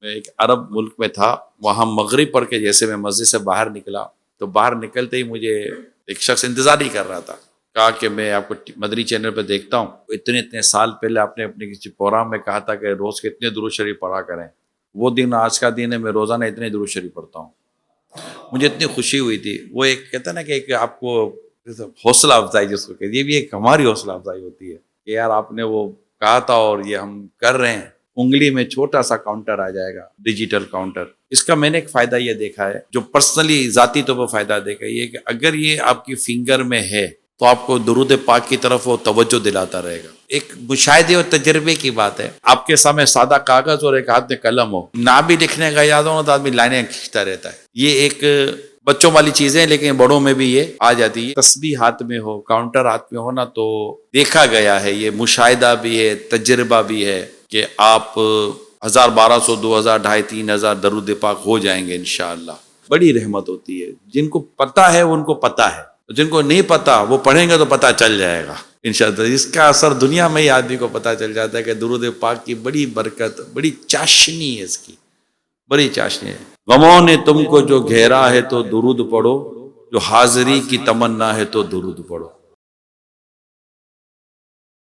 میں ایک عرب ملک میں تھا، وہاں مغرب پڑھ کے جیسے میں مسجد سے باہر نکلا تو باہر نکلتے ہی مجھے ایک شخص انتظار ہی کر رہا تھا، کہا کہ میں آپ کو مدنی چینل پہ دیکھتا ہوں، اتنے سال پہلے آپ نے اپنے کسی پروگرام میں کہا تھا کہ روز کے اتنے درود شریف پڑھا کریں، وہ دن آج کا دن ہے، میں روزانہ اتنے درود شریف پڑھتا ہوں۔ مجھے اتنی خوشی ہوئی تھی، وہ ایک کہتا ہے نا کہ ایک آپ کو حوصلہ افزائی جس کو کہتے، یہ بھی ایک ہماری حوصلہ افزائی ہوتی ہے کہ یار آپ نے وہ کہا تھا اور یہ ہم کر رہے ہیں۔ انگلی میں چھوٹا سا کاؤنٹر آ جائے گا، ڈیجیٹل کاؤنٹر۔ اس کا میں نے ایک فائدہ یہ دیکھا ہے، جو پرسنلی ذاتی طور پر فائدہ دیکھا یہ کہ اگر یہ آپ کی فنگر میں ہے تو آپ کو درود پاک کی طرف وہ توجہ دلاتا رہے گا۔ ایک مشاہدے اور تجربے کی بات ہے، آپ کے سامنے سادہ کاغذ اور ایک ہاتھ میں قلم ہو، نہ بھی لکھنے کا یاد ہو تو آدمی لائنیں کھینچتا رہتا ہے۔ یہ ایک بچوں والی چیزیں، لیکن بڑوں میں بھی یہ آ جاتی ہے۔ تسبیح ہاتھ میں ہو، کاؤنٹر ہاتھ میں ہو نا، تو دیکھا گیا ہے، یہ مشاہدہ بھی ہے، تجربہ بھی ہے کہ آپ 1000 1200 2000 2500 3000 درود پاک ہو جائیں گے انشاءاللہ۔ بڑی رحمت ہوتی ہے، جن کو پتہ ہے ان کو پتہ ہے، جن کو نہیں پتہ وہ پڑھیں گے تو پتہ چل جائے گا انشاءاللہ۔ اس کا اثر دنیا میں ہی آدمی کو پتہ چل جاتا ہے کہ درود پاک کی بڑی برکت، بڑی چاشنی ہے، اس کی بڑی چاشنی ہے۔ غموں نے تم کو جو گھیرا ہے تو درود پڑھو، جو حاضری کی تمنا ہے تو درود پڑھو۔